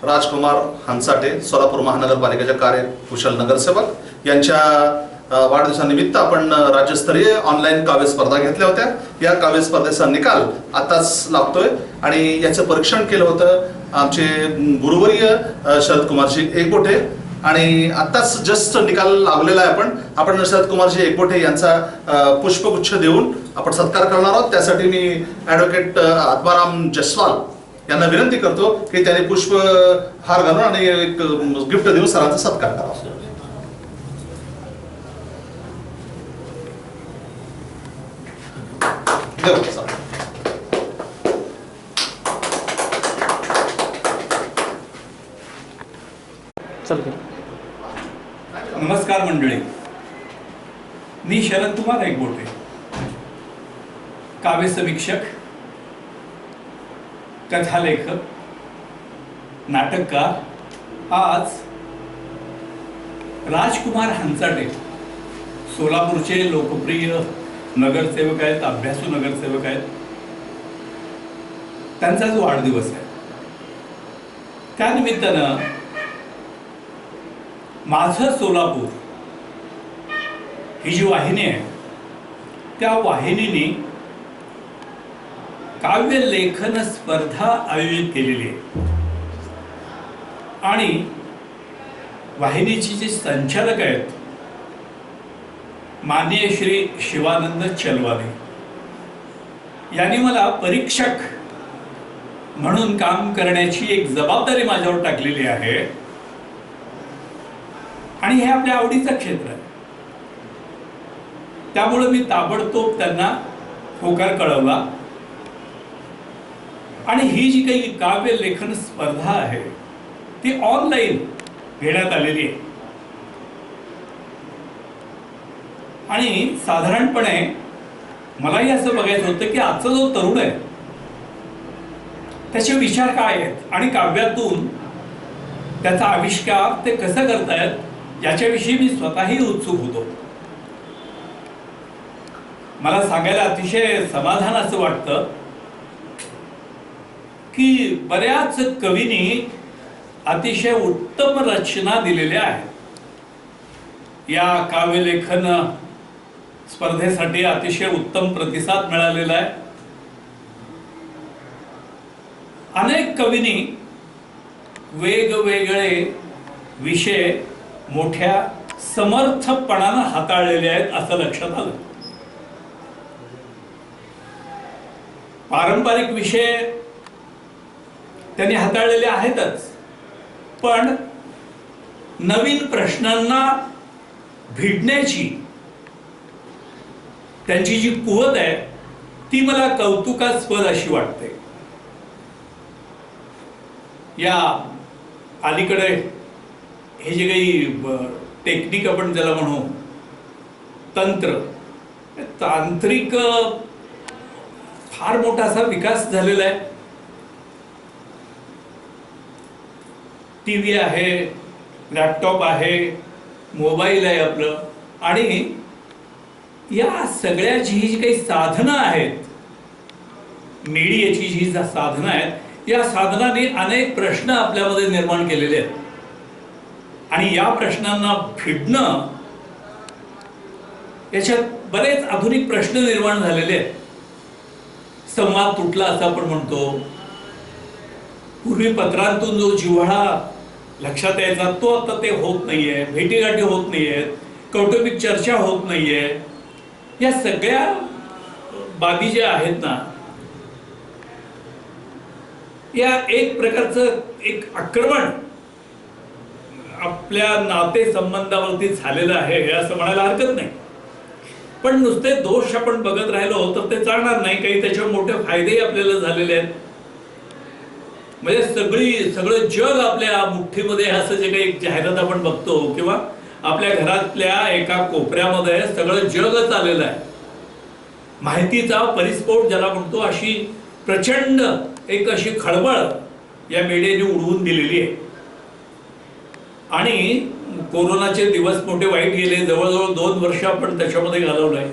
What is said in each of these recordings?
राजकुमार हंसाटे, सोलापूर महानगरपालिकेचे कार्यकुशल नगरसेवक यांच्या वाढदिवसानिमित्त आपण राज्यस्तरीय ऑनलाईन काव्य स्पर्धा घेतल्या होत्या। या काव्य स्पर्धेचा निकाल आताच लागतोय आणि याचं परीक्षण केलं होतं आमचे गुरुवर्य शरद कुमारजी एकबोटे आणि आताच जस्ट निकाल लागलेला आहे। आपण शरद कुमारजी एकबोटे यांचा पुष्पगुच्छ देऊन आपण सत्कार करणार आहोत। त्यासाठी मी ॲडव्होकेट आत्माराम जसवाल यांना विनंती करतो की त्यांनी पुष्पहार घालून आणि एक गिफ्ट देऊन सरांचा सत्कार करावा। नमस्कार मंडळी, मी शरद कुमार एकबोटे, काव्य समीक्षक, कथालेखक, नाटककार। आज राजकुमार हंसाटे सोलापूरचे लोकप्रिय नगरसेवक आहेत, अभ्यासू नगरसेवक आहेत, त्यांचा जो वाढदिवस आहे त्यानिमित्तानं माझं सोलापूर ही जी वाहिनी आहे त्या वाहिनीने काव्य लेखन स्पर्धा आयोजित केलेली आहे आणि वाहिनीचे जे संचालक आहेत माननीय श्री शिवानंद चलवाले यांनी मला परीक्षक म्हणून काम करण्याची एक जबाबदारी माझ्यावर टाकलेली आहे आणि हे आपल्या आवडीचं क्षेत्र आहे। त्यामुळे मी ताबडतोब त्यांना होकार कळवला आणि ही जी काही काव्य लेखन स्पर्धा आहे ती ऑनलाईन घेण्यात आलेली आहे आणि साधारणपणे मलाही असं बघायचं होतं की आजचा जो तरुण आहे त्याचे विचार काय आहेत आणि काव्यातून त्याचा आविष्कार ते कसं करतायत याच्याविषयी मी स्वतःही उत्सुक होतो। मला सांगायला अतिशय समाधान असं वाटतं की बऱ्याच कवींनी अतिशय उत्तम रचना दिलेल्या आहेत। या काव्यलेखन स्पर्धेसाठी अतिशय उत्तम प्रतिसाद मिळालेला आहे। अनेक कवींनी वेगवेगळे विषय मोठ्या समर्थपणानं हाताळलेले आहेत असं लक्षात आलं। पारंपरिक विषय त्यांनी हाताळलेले आहेतच, पण नवीन प्रश्नांना भिडण्याची त्यांची जी कुवत आहे ती मला कौतुकास्पद अशी वाटते। या अलीकडे हे जे काही टेक्निक आपण ज्याला म्हणू तांत्रिक फार मोठा असा विकास झालेला आहे। टीव्ही आहे, लॅपटॉप आहे, मोबाईल आहे आपलं आणि या सगळ्याची जी काही साधनं आहेत, मीडियाची जी साधनं आहेत, या साधनाने अनेक प्रश्न आपल्यामध्ये निर्माण केलेले आहेत आणि या प्रश्नांना भिडणं याच्यात बरेच आधुनिक प्रश्न निर्माण झालेले आहेत। संवाद तुटला असं आपण म्हणतो। पूर्वी पत्रांतून जो जिव्हाळा लक्षात यायचा तो आता ते होत नाहीये, भेटीगाठी होत नाहीयेत, कौटुंबिक चर्चा होत नाहीये। या सगळ्या बाबी ज्या आहेत ना, या एक प्रकारचं एक आक्रमण आपल्या नाते संबंधावरती झालेलं आहे हे असं म्हणायला हरकत नाही। पण नुसते दोष आपण बघत राहिलो तर ते चालणार नाही, काही त्याचे मोठे फायदेही आपल्याला झालेले आहेत। म्हणजे सगळं जग आपल्या मुठ्ठीमध्ये असं जे काही जाहिरात आपण बघतो किंवा आपल्या घरातल्या एका कोपऱ्यामध्ये सगळं जगच आलेलं आहे। माहितीचा परिस्फोट ज्याला म्हणतो अशी प्रचंड एक अशी खळबळ या मीडियाने उडवून दिलेली आहे आणि कोरोनाचे दिवस मोठे वाईट गेले, जवळजवळ 2 वर्ष आपण त्याच्यामध्ये घालवलंय।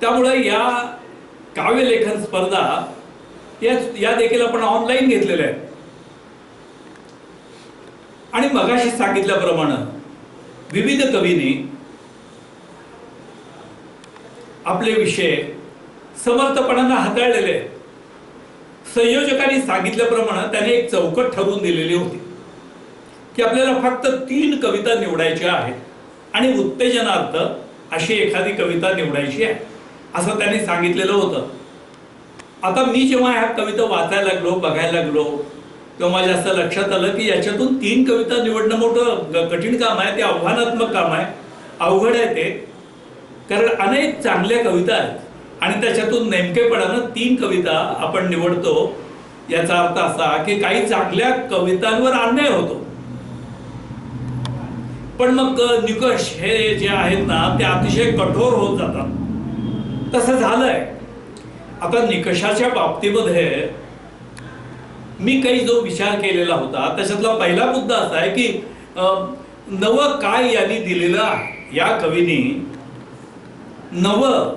त्यामुळे या काव्यलेखन स्पर्धा या देखील आपण ऑनलाईन घेतलेल्या आहेत आणि मगाशी सांगितल्याप्रमाणे विविध कवींनी आपले विषय समर्थपणाने हाताळलेले आहेत. संयोजकांनी सांगितल्याप्रमाणे त्याने एक चौकट ठरवून दिलेली होती की आपल्याला फक्त 3 कविता निवडायच्या आहेत आणि उत्तेजनार्थ अशी एखादी कविता निवडायची आहे असं त्यांनी सांगितलेलं होतं. आता मी जेव्हा ह्या कविता वाचायला लागलो, बघायला लागलो, तेव्हा माझ्या असं लक्षात आलं की याच्यातून 3 कविता निवडणं मोठं कठीण काम आहे, ते आव्हानात्मक काम आहे, अवघड आहे ते. कारण अनेक चांगल्या कविता आहेत आणि त्याच्यातून नेमकेपणानं 3 कविता आपण निवडतो. याचा अर्थ असा की काही चांगल्या कवितांवर अन्याय होतो. पण मग निकष हे जे आहेत ना ते अतिशय कठोर होत जातात. तसं झालंय. आता निकषाच्या बाबतीमध्ये मी काही जो विचार केलेला होता त्याच्यातला पहिला मुद्दा असा आहे की नवं काय यांनी दिलेलं आहे. या कवीनी नवं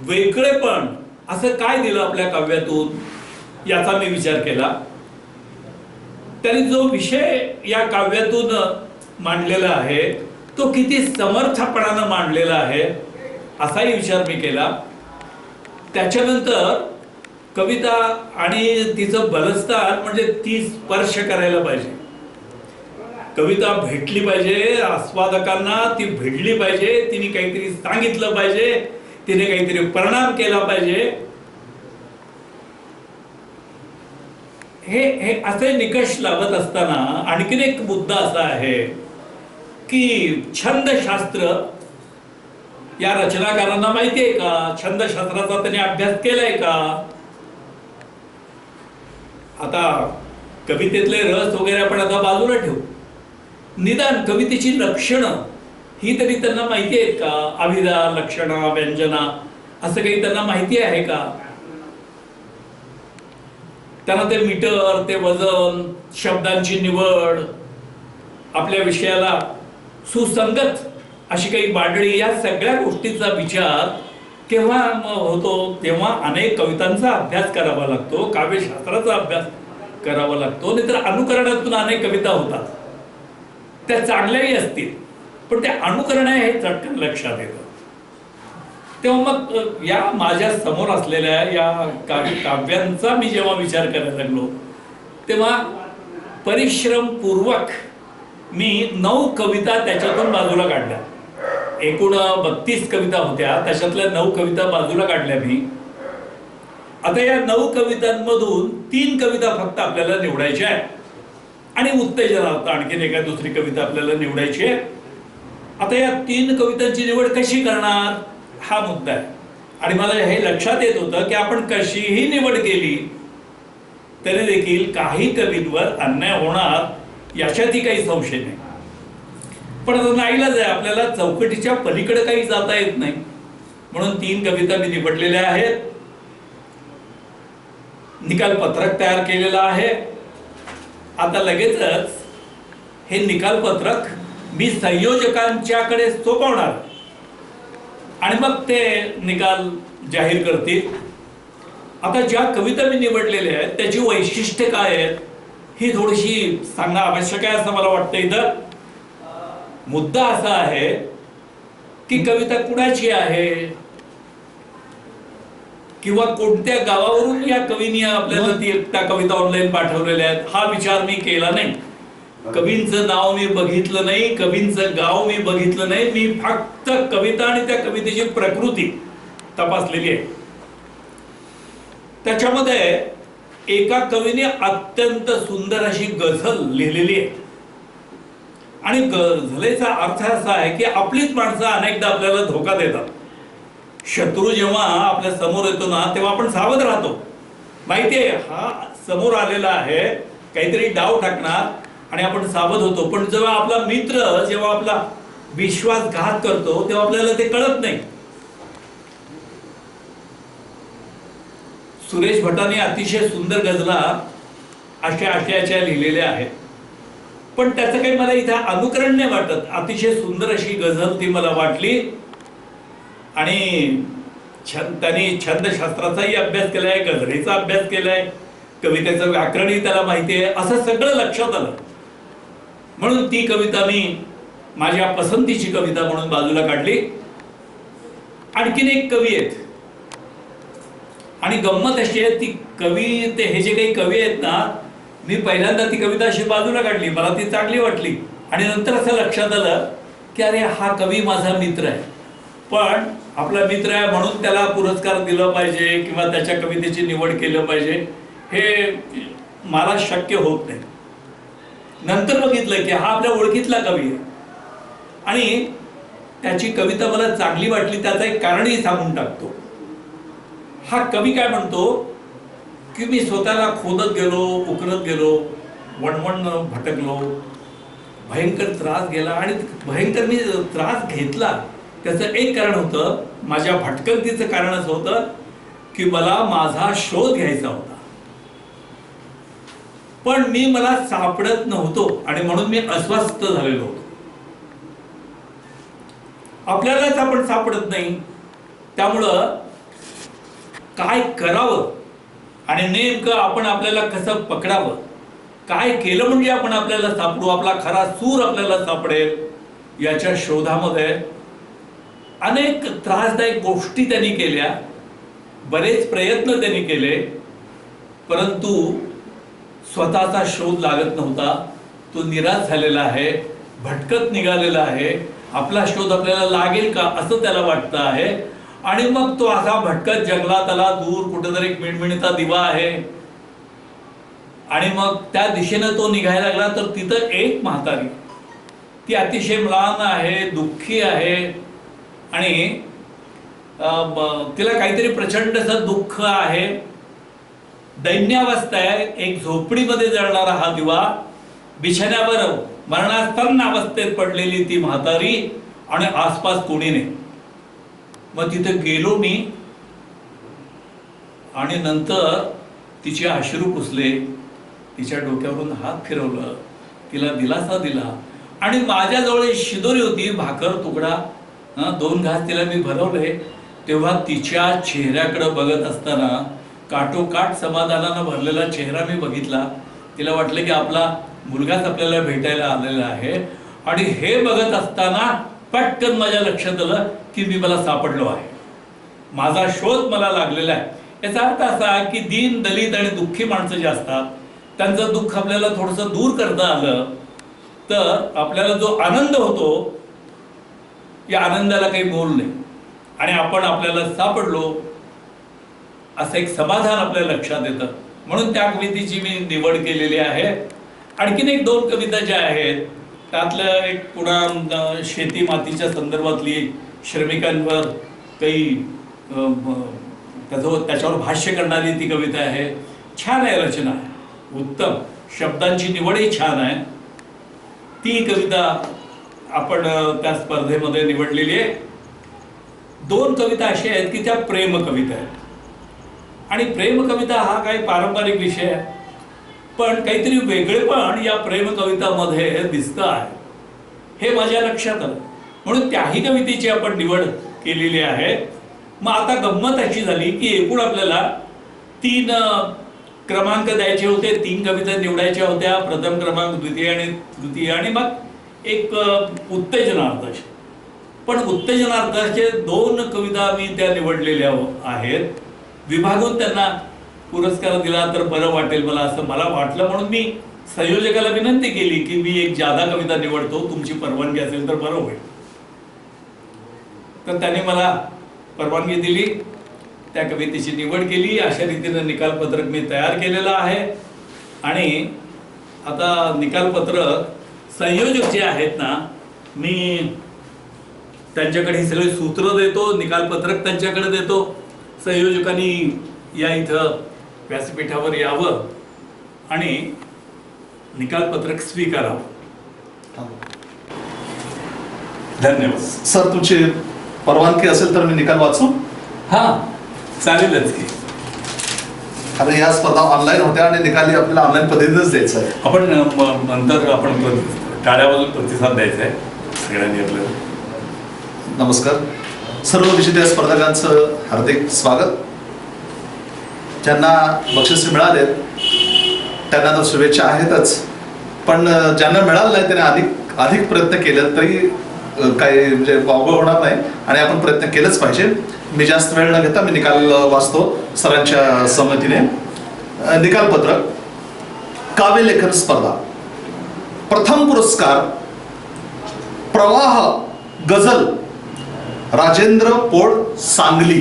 वेगळेपण असं काय दिलं आपल्या काव्यातून याचा मी विचार केला. त्यांनी जो विषय या काव्यातून मांडलेला आहे तो किती समर्थपणानं मांडलेला आहे असाही विचार मी केला. त्याच्यानंतर कविता आणि तिचं बलस्थान म्हणजे ती स्पर्श करायला पाहिजे. कविता भेटली पाहिजे आस्वादकांना, ती भिडली पाहिजे, तिने काहीतरी सांगितलं पाहिजे, तिने काहीतरी परिणाम केला पाहिजे. हे असे निकष लावत असताना आणखीन एक मुद्दा असा आहे की छंदशास्त्र या रचनाकारांना माहिती आहे का? छंदशास्त्राचा त्यांनी अभ्यास केलाय का? आता कवितेतले रस वगैरे आपण आता बाजूला ठेवू, निदान कवितेची लक्षणं ही तरी त्यांना माहिती आहेत का? अभिधा, लक्षणा, व्यंजना असं काही त्यांना माहिती आहे का? त्यांना ते मीटर, ते वजन, शब्दांची निवड, आपल्या विषयाला सुसंगत अशी काही मांडणी, या सगळ्या गोष्टींचा विचार केव्हा होतो? तेव्हा अनेक कवितांचा अभ्यास करावा लागतो, काव्यशास्त्राचा अभ्यास करावा लागतो. नाहीतर अनुकरणातून अनेक कविता होतात, त्या चांगल्याही असतील पण त्या अनुकरण आहे हे चटकन लक्षात येतं. तेव्हा मग या माझ्या समोर असलेल्या या काव्यांचा मी जेव्हा विचार करायला लागलो तेव्हा परिश्रमपूर्वक मी 9 कविता त्याच्यातून बाजूला काढल्या. एकूण 32 कविता होत्या, त्याच्यातल्या 9 कविता बाजूला काढल्या मी. आता या 9 कवितांमधून 3 कविता फक्त आपल्याला निवडायच्या आहे आणि उत्तेजनार्थ आणखीन एका दुसरी कविता आपल्याला निवडायची आहे. आता या 3 कवितांची निवड कशी करणार हा मुद्दा आहे. आणि मला हे लक्षात येत होतं की आपण कशीही निवड केली तरी देखील काही कवींवर अन्याय होणार याच्यातही काही संशय नाही. पण आता नाईलाज आहे, आपल्याला चौकटीच्या पलीकडे काही जाता येत नाही. म्हणून 3 कविता मी निवडलेल्या आहेत. निकाल पत्रक तयार केलेलं आहे. आता लगेचच हे निकाल पत्रक मी संयोजकांच्याकडे सोपवणार आणि मग ते निकाल जाहीर करतील. आता ज्या कविता मी निवडलेल्या आहेत त्याची वैशिष्ट्ये काय आहेत ही थोडीशी सांगणं आवश्यक आहे असं मला वाटतं. इथं मुद्दा असा आहे की कविता कुणाची आहे किंवा कोणत्या गावावरून या कवींनी आपल्याला त्या कविता ऑनलाईन पाठवलेल्या आहेत हा विचार मी केला नाही. कवींचं नाव मी बघितलं नाही, कवींचं गाव मी बघितलं नाही. मी फक्त कविता आणि त्या कवितेची प्रकृती तपासलेली आहे. त्याच्यामध्ये एका कवीने अत्यंत सुंदर अशी गझल लिहिलेली आहे आणि गझलेचा अर्थ असा आहे की आपलीच माणसं अनेकदा आपल्याला धोका देतात. शत्रू जेव्हा आपल्या समोर येतो ना तेव्हा आपण सावध राहतो. माहितीये हा समोर आलेला आहे, काहीतरी डाव टाकणार आणि आपण सावध होतो. पण जेव्हा आपला मित्र जेव्हा आपला विश्वासघात करतो तेव्हा आपल्याला ते कळत नाही. सुरेश भटांनी अतिशय सुंदर गझला अशा आशयाच्या लिहिलेल्या आहेत पण त्याचं काही मला इथे अनुकरण नाही वाटत. अतिशय सुंदर अशी गझल ती मला वाटली आणि त्यांनी छंदशास्त्राचाही अभ्यास केलाय, गझलेचा अभ्यास केलाय, कवितेचं व्याकरणही त्याला माहिती आहे असं सगळं लक्षात आलं. म्हणून ती कविता मी माझ्या पसंतीची कविता म्हणून बाजूला काढली. आणखीन एक कवी आहेत आणि गंमत अशी आहे, ती कवी ते हे जे काही कवी आहेत ना, मी पहिल्यांदा ती कविता अशी बाजूला काढली, मला ती चांगली वाटली आणि नंतर असं लक्षात आलं की अरे हा कवी माझा मित्र आहे, पण आपला मित्र आहे म्हणून त्याला पुरस्कार दिला पाहिजे किंवा त्याच्या कवितेची निवड केलं पाहिजे हे मला शक्य होत नाही. नंतर बघितलं की हा आपल्या ओळखीतला कवी आहे आणि त्याची कविता मला चांगली वाटली. त्याचं एक कारणही सांगून टाकतो. हा कवी काय म्हणतो की मी स्वतःला खोदत गेलो, उकरत गेलो, वणवण भटकलो, भयंकर त्रास गेला आणि भयंकर मी त्रास घेतला. त्याचं एक कारण होतं, माझ्या भटकंतीचं कारण असं होतं की मला माझा शोध घ्यायचा होता, पण मी मला सापडत नव्हतो आणि म्हणून मी अस्वस्थ झालेलो होतो. आपल्यालाच आपण सापडत नाही, त्यामुळं काय करावं आणि नेमकं आपण आपल्याला कसं पकडावं, काय केलं म्हणजे आपण आपल्याला सापडू, आपला खरा सूर आपल्याला सापडेल, याच्या शोधामध्ये अनेक त्रासदायक गोष्टी त्यांनी केल्या, बरेच प्रयत्न त्यांनी केले, परंतु स्वतःचा शोध लागत नव्हता. तो निराश झालेला आहे, भटकत निघालेला आहे. आपला शोध आपल्याला लागेल का असं त्याला वाटतं आहे आणि मग तो असा भटकत जंगलात आला. दूर कुठेतरी एक मिणमिणीचा दिवा आहे आणि मग त्या दिशेनं तो निघायला लागला. तर तिथं एक म्हातारी, ती अतिशय म्लान आहे, दुःखी आहे आणि तिला काहीतरी प्रचंड असं दुःख आहे, दैन्यावस्था आहे. एक झोपडीमध्ये जळणारा हा दिवा, बिछाण्यावर मरणासन्न अवस्थेत पडलेली ती म्हातारी आणि आसपास कोणी नाही. मग तिथे गेलो मी आणि नंतर तिचे अश्रू पुसले, तिच्या डोक्यावरून हात फिरवलं, तिला दिलासा दिला आणि माझ्याजवळ शिदोरी होती, भाकर तुकडा, 2 घास तिला मी भरवले. तेव्हा तिच्या चेहऱ्याकडे बघत असताना काठोकाठ समाधानानं भरलेला चेहरा मी बघितला. तिला वाटलं की आपला मुलगाच आपल्याला भेटायला आलेला आहे आणि हे बघत असताना पटकन माझ्या लक्षात आलं की मी मला सापडलो आहे, माझा शोध मला लागलेला आहे. याचा अर्थ असा की दीन दलित आणि दुःखी माणसं जे असतात त्यांचं दुःख आपल्याला थोडंसं दूर करता आलं तर आपल्याला जो आनंद होतो, या आनंदाला काही मोल नाही आणि आपण आपल्याला सापडलो असं एक समाधान आपल्या लक्षात येतं. म्हणून त्या कवितेची मी निवड केलेली आहे. आणखीन एक 2 कविता ज्या आहेत त्यातलं एक पुन्हा शेती मातीच्या संदर्भातली, श्रमिकांवर काही त्याच्यावर भाष्य करणारी ती कविता आहे. छान आहे, रचना आहे, उत्तम, शब्दांची निवडही छान आहे. ती कविता आपण त्या स्पर्धेमध्ये निवडलेली आहे. 2 कविता अशा आहेत की त्या प्रेम कविता आहेत आणि प्रेम कविता हा काही पारंपरिक विषय आहे, पण काहीतरी वेगळेपण या प्रेम कवितामध्ये दिसतं आहे, हे माझ्या लक्षात आलं. म्हणून त्याही कवितेची आपण निवड केलेली आहे. मग आता गंमत अशी झाली की एकूण आपल्याला 3 क्रमांक द्यायचे होते, 3 कविता निवडायच्या होत्या, प्रथम क्रमांक, द्वितीय आणि तृतीय आणि मग एक उत्तेजनार्थाचे. पण उत्तेजनार्थाचे 2 कविता मी त्या निवडलेल्या आहेत. विभागून त्यांना पुरस्कार दिला तर बरं वाटेल मला, असं मला वाटलं. म्हणून मी संयोजकाला विनंती केली की मी एक जादा कविता निवडतो, तुमची परवानगी असेल तर बरं होईल. तर त्यांनी मला परवानगी दिली, त्या कवितेची निवड केली. अशा रीतीने निकाल पत्रक मी तयार केलेलं आहे आणि आता निकाल पत्रक संयोजक जे आहेत ना, मी त्यांच्याकडे ही सगळी सूत्र देतो, निकाल पत्रक त्यांच्याकडे देतो. संयोजकांनी या इथं व्यासपीठावर यावं आणि निकाल पत्रक स्वीकारावं. धन्यवाद सर. तुमची परवानगी असेल तर मी निकाल वाचू? हा, चालेलच की. कारण या स्पर्धा ऑनलाईन होत्या आणि निकाली आपल्याला ऑनलाईन पद्धतीनेच द्यायचा आहे. आपण नंतर आपण टाळ्या वाजून प्रतिसाद द्यायचा आहे सगळ्यांनी आपल्याला. नमस्कार. सर्व विजेत्या स्पर्धकांचं हार्दिक स्वागत. ज्यांना बक्षीस मिळाले त्यांना तर शुभेच्छा आहेतच, पण ज्यांना मिळालं नाही त्याने अधिक प्रयत्न केले तरी काही म्हणजे वावगं होणार नाही आणि आपण प्रयत्न केलंच पाहिजे. मी जास्त वेळ न घेता मी निकाल वाचतो सरांच्या संमतीने. निकालपत्रक. काव्यलेखन स्पर्धा. प्रथम पुरस्कार प्रवाह गझल राजेंद्र पोळ सांगली.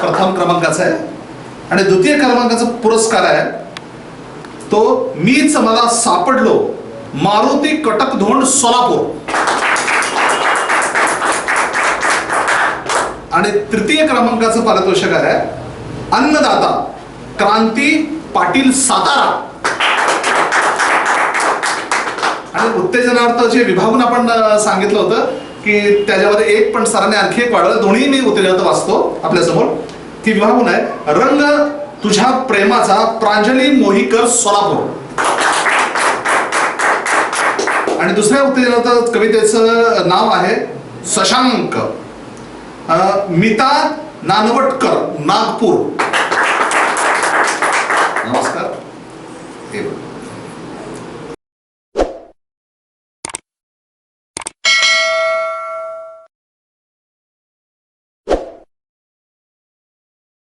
प्रथम क्रमांकाचा आहे. आणि द्वितीय क्रमांकाचा पुरस्कार आहे तो मीच मला सापडलो मारुती कटकधोंड सोलापूर. आणि तृतीय क्रमांकाचं पारितोषिक आहे अन्नदाता क्रांती पाटील सातारा. आणि उत्तेजनार्थ जे विभागून आपण सांगितलं होतं की त्याच्यामध्ये एक पण सरांनी आणखी एक वाढवलं. दोन्ही मी उत्तेजनार्थ वाचतो आपल्या समोर. ती विभागून आहे रंग तुझ्या प्रेमाचा प्रांजली मोहीकर सोलापूर. आणि दुसऱ्या उत्तेजनार्थ कवितेचं नाव आहे शशांक. मिता नानवटकर नागपूर.